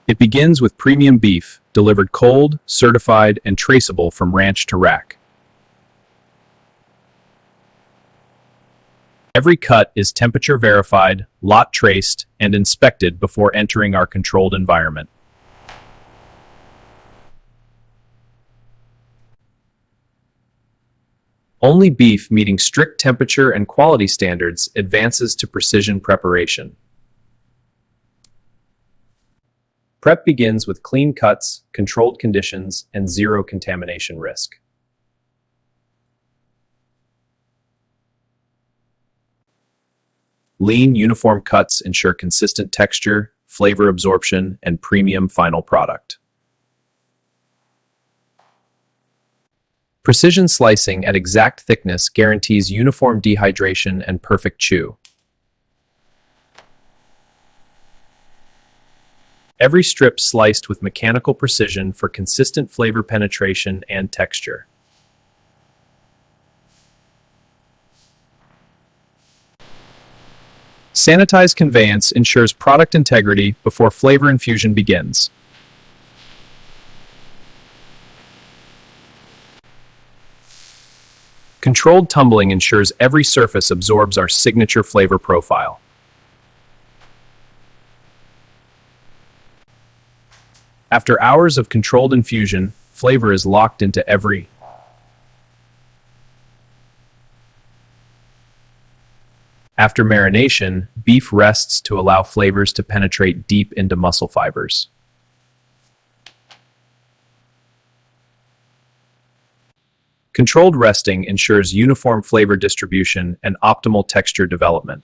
It begins with premium beef, delivered cold, certified, and traceable from ranch to rack. Every cut is temperature verified, lot traced, and inspected before entering our controlled environment. Only beef meeting strict temperature and quality standards advances to precision preparation. Prep begins with clean cuts, controlled conditions, and zero contamination risk. Lean, uniform cuts ensure consistent texture, flavor absorption, and premium final product. Precision slicing at exact thickness guarantees uniform dehydration and perfect chew. Every strip sliced with mechanical precision for consistent flavor penetration and texture. Sanitized conveyance ensures product integrity before flavor infusion begins. Controlled tumbling ensures every surface absorbs our signature flavor profile. After hours of controlled infusion, flavor is locked into every. After marination, beef rests to allow flavors to penetrate deep into muscle fibers. Controlled resting ensures uniform flavor distribution and optimal texture development.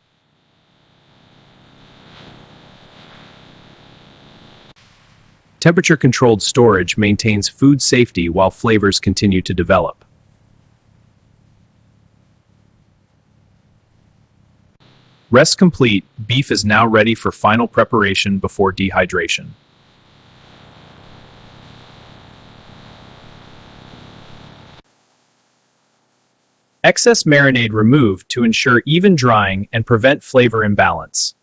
Temperature-controlled storage maintains food safety while flavors continue to develop. Rest complete, beef is now ready for final preparation before dehydration. Excess marinade removed to ensure even drying and prevent flavor imbalance.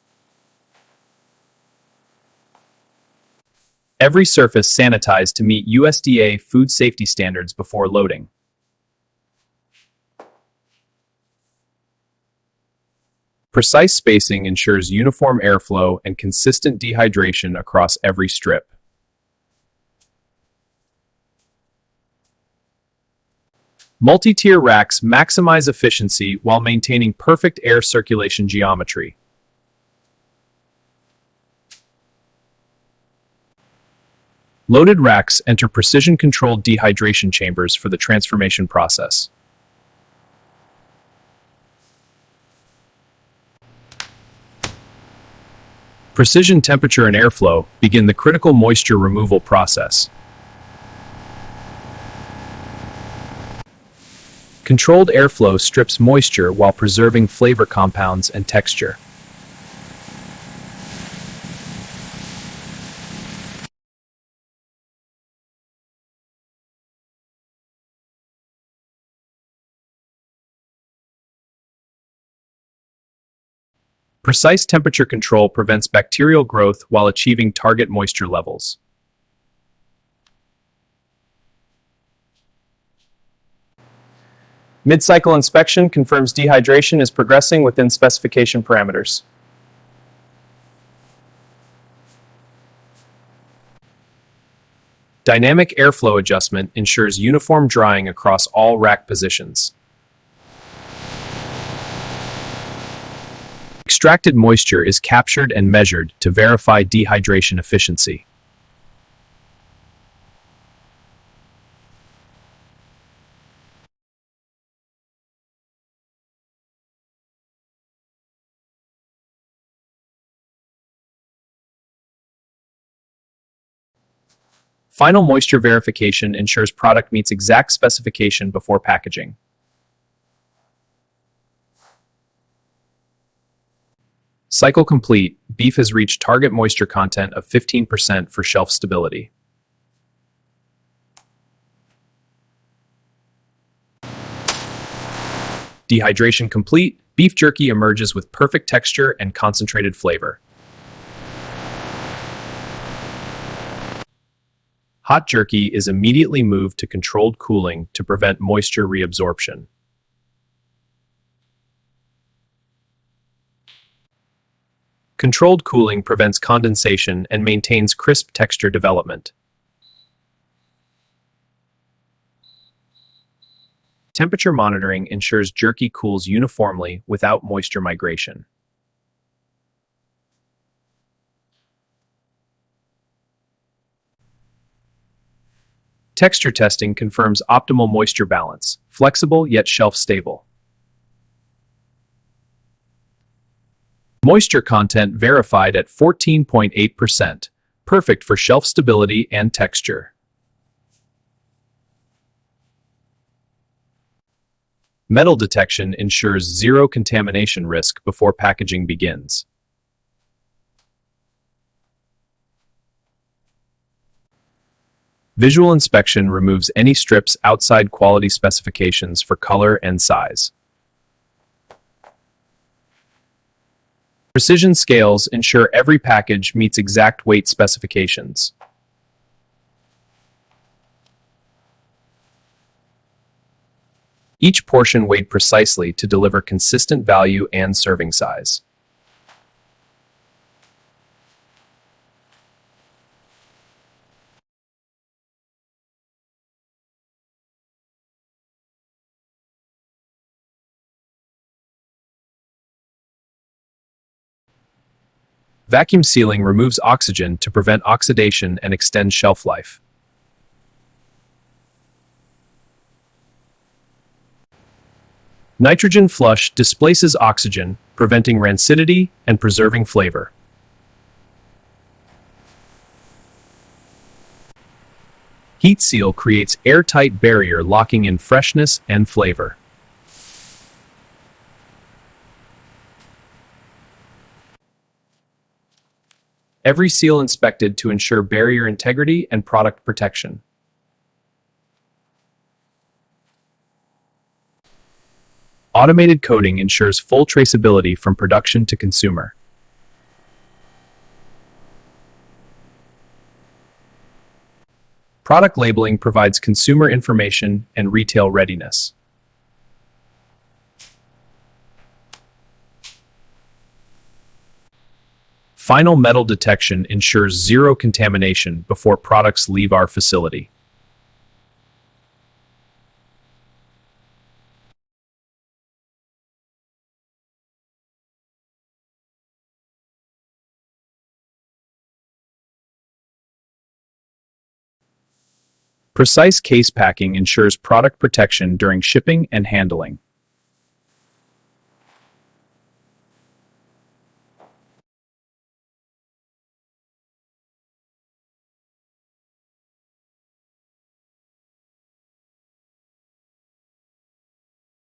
Every surface sanitized to meet USDA food safety standards before loading. Precise spacing ensures uniform airflow and consistent dehydration across every strip. Multi-tier racks maximize efficiency while maintaining perfect air circulation geometry. Loaded racks enter precision-controlled dehydration chambers for the transformation process. Precision temperature and airflow begin the critical moisture removal process. Controlled airflow strips moisture while preserving flavor compounds and texture. Precise temperature control prevents bacterial growth while achieving target moisture levels. Mid-cycle inspection confirms dehydration is progressing within specification parameters. Dynamic airflow adjustment ensures uniform drying across all rack positions. Extracted moisture is captured and measured to verify dehydration efficiency. Final moisture verification ensures product meets exact specification before packaging. Cycle complete, beef has reached target moisture content of 15% for shelf stability. Dehydration complete, beef jerky emerges with perfect texture and concentrated flavor. Hot jerky is immediately moved to controlled cooling to prevent moisture reabsorption. Controlled cooling prevents condensation and maintains crisp texture development. Temperature monitoring ensures jerky cools uniformly without moisture migration. Texture testing confirms optimal moisture balance, flexible yet shelf-stable. Moisture content verified at 14.8%, perfect for shelf stability and texture. Metal detection ensures zero contamination risk before packaging begins. Visual inspection removes any strips outside quality specifications for color and size. Precision scales ensure every package meets exact weight specifications. Each portion weighed precisely to deliver consistent value and serving size. Vacuum sealing removes oxygen to prevent oxidation and extend shelf life. Nitrogen flush displaces oxygen, preventing rancidity and preserving flavor. Heat seal creates airtight barrier locking in freshness and flavor. Every seal inspected to ensure barrier integrity and product protection. Automated coding ensures full traceability from production to consumer. Product labeling provides consumer information and retail readiness. Final metal detection ensures zero contamination before products leave our facility. Precise case packing ensures product protection during shipping and handling.